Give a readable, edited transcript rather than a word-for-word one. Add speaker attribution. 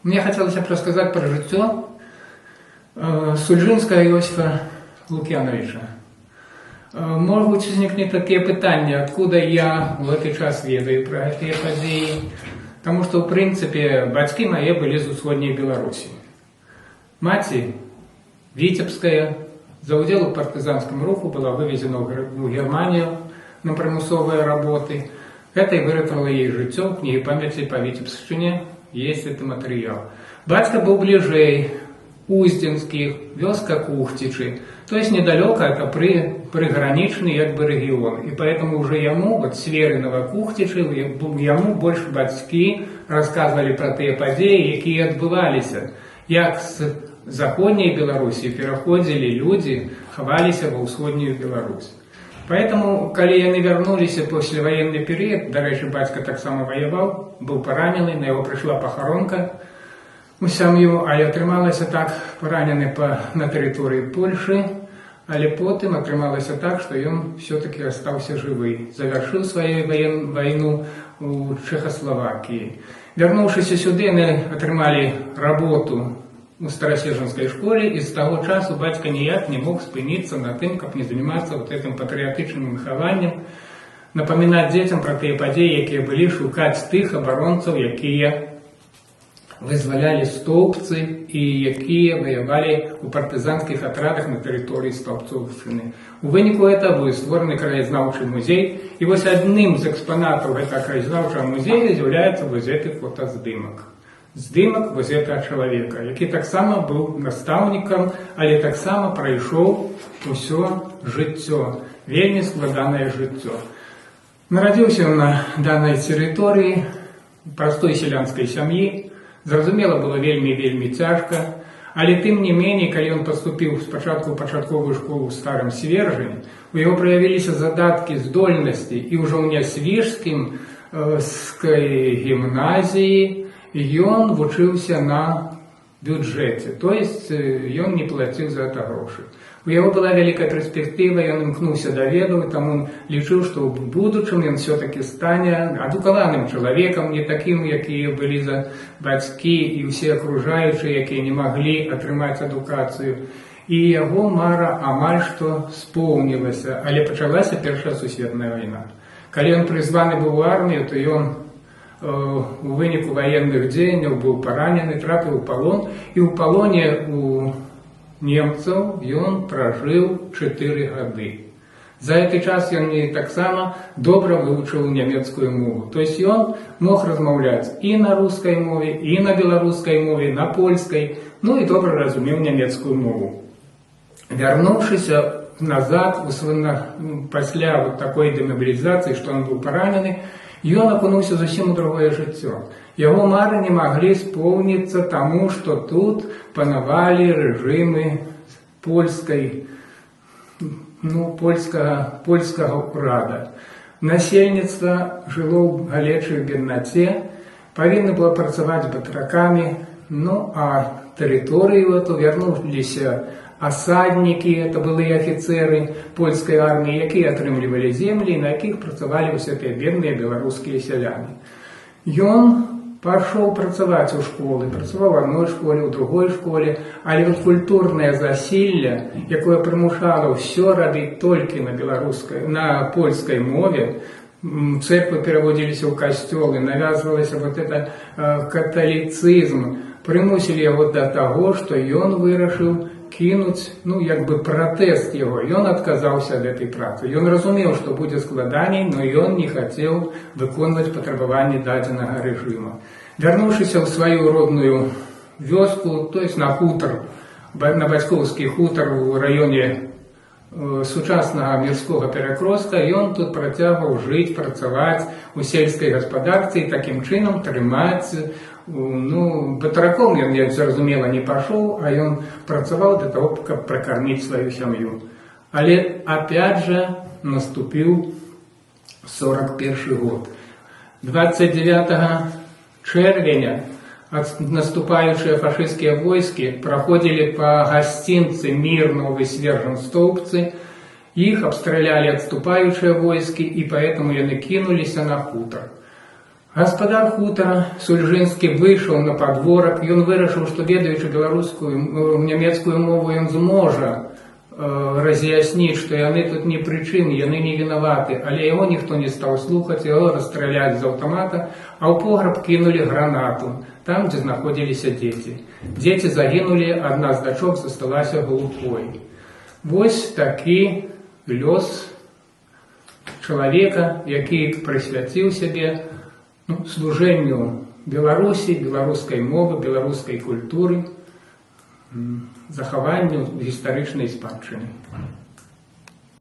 Speaker 1: Мне хотелось рассказать про жыццё Суджинскага Иосифа Лукьяновича. Может быть, возникнет такие пытания, откуда я в этот час ведаю про эти подеи. Потому что, в принципе, бацькі мои были из усходней Беларуси. Маці Витебская за удел в партизанском руху была вывезена в Германию на примусовые работы. Это и выратовало ей жыццё, в книге памяти по Витебщине есть этот материал. Бацька был ближей Узденских, вёска Кухтичи, то есть недалеко, это приграничный регион. И поэтому уже ему, вот Свериного Кухтичи, ему больше бацькі рассказывали про те подеи, які адбываліся, як з заходней Беларуси переходили люди, хаваліся во ўсходнюю Беларусь. Поэтому, когда они вернулись после военный период, до речи, батька так само воевал, был пораненный, на его пришла похоронка у сям'ю, а я атрымалася так, поранены на территории Польши, але потым атрымалася так, что он все-таки остался живый, завершил свою войну у Чехословакии. Вернувшись сюда, они атрымали работу у Старосежинской школе, и с того часу батька ніяк не мог спыніцца на тым, каб не заниматься вот этим патриотичным выхаваннем, напоминать детям про те подеи, якія былі, шукаць тых абаронцаў, якія вызваляли Столбцы и якія воевали у партизанских отрадах на территории Столбцовщины. У выніку этого был створаны краезнаўчы музей, и вот одним из экспонатов этого краезнаўчага музея является вот этот фотоздымок. Здымак вот этого человека, який так само был наставником, але так само пройшов усё жыццё, вельмі складанае жыццё. Народился он на данной территории, простой селянской семьи. Зразумела, было вельмі цяжка, але тым не меней, калі он поступил спачатку в пачатковую школу в Старым Свержане, у него проявились задатки, здольности, и уже у Нясвіжскім гимназии ён вучыўся на бюджете, то есть ён не платил за это грошы. У яго была вялікая перспектыва, ён імкнуўся да ведаў, таму лічыў, што ў будучым ён все-таки стане адукаваным чалавекам, не таким, якія былі за бацькі і ўсе акружаючыя, якія не маглі атрымаць адукацыю. І яго мара амаль што споўнілася, але пачалася Першая сусветная вайна. Калі ён прызваны быў у армію, то ён у выніку военных дзеянняў быў паранены, трапіў у палон, і ў палоне у немцаў ён пражыў 4 гады. За этот час ён таксама добра вывучыў нямецкую мову. То есть ён мог размаўляць і на рускай мове, і на беларускай мове, на польскай, ну і добра разумеў нямецкую мову. Вярнуўшыся назад, пасля вот такой демобилизации, что он был поранены, ён акунуўся зусім у другое жыццё. Яго мары не маглі споўніцца таму, што тут панавалі рэжымы польскага ўрада. Насельніцтва жыло ў галечай беднаце, павінна было працаваць батракамі, ну а тэрыторыю эту вярнуліся осадники, это были офицеры польской армии, якія атрымлівалі землі, на якіх працавалі ўсе тыя бедныя беларускія сяляне. Ён пошел працаваць у школы, працаваў в одной школе, у другой школе, але вот культурное засилля, якое прымушала все рабіць толькі на польской мове, церквы пераводзіліся ў касцёлы, навязвалася вот это каталіцызм, прымусілі яго до того, что ён вырашыў кинуть, протест его. И он отказался от этой працы. И он разумел, что будет складаний, но и он не хотел выполнять потребования даденного режима. Вернувшись в свою родную вёску, то есть на хутор, на Бацьковский хутор в районе сучасного Мирского перекрестка, и он тут працягваў жить, працаваць у сельской господарстве и таким чином трымаць. Батраком ён, зразумела, не пошел, а он працаваў для того, каб прокормить свою семью. Але опять же наступил 41 год. 29 чэрвеня наступающие фашистские войски проходили по гостинце Мир, Новый Свержен, Столбцы. Их обстреляли отступающие войски, и поэтому они кинулись на хутор. Гаспадар хутара Сульжынскі выйшаў на падворак, ён вырашыў, што ведаючы нямецкую мову ён зможа раз'ясніць, што яны тут не прычыны, яны не вінаваты, але яго ніхто не стаў слухаць, яго расстраляць з аўтамата, а ў пограб кінулі гранату, там, дзе знаходзіліся дзеці. Дзеці загінулі, адна з дачок засталася глухой. Вось такі лёс чалавека, які прысвяціў сябе служэнню Беларусі, беларускай мовы, беларускай культуры, захаванню гістарычнай спадчыны.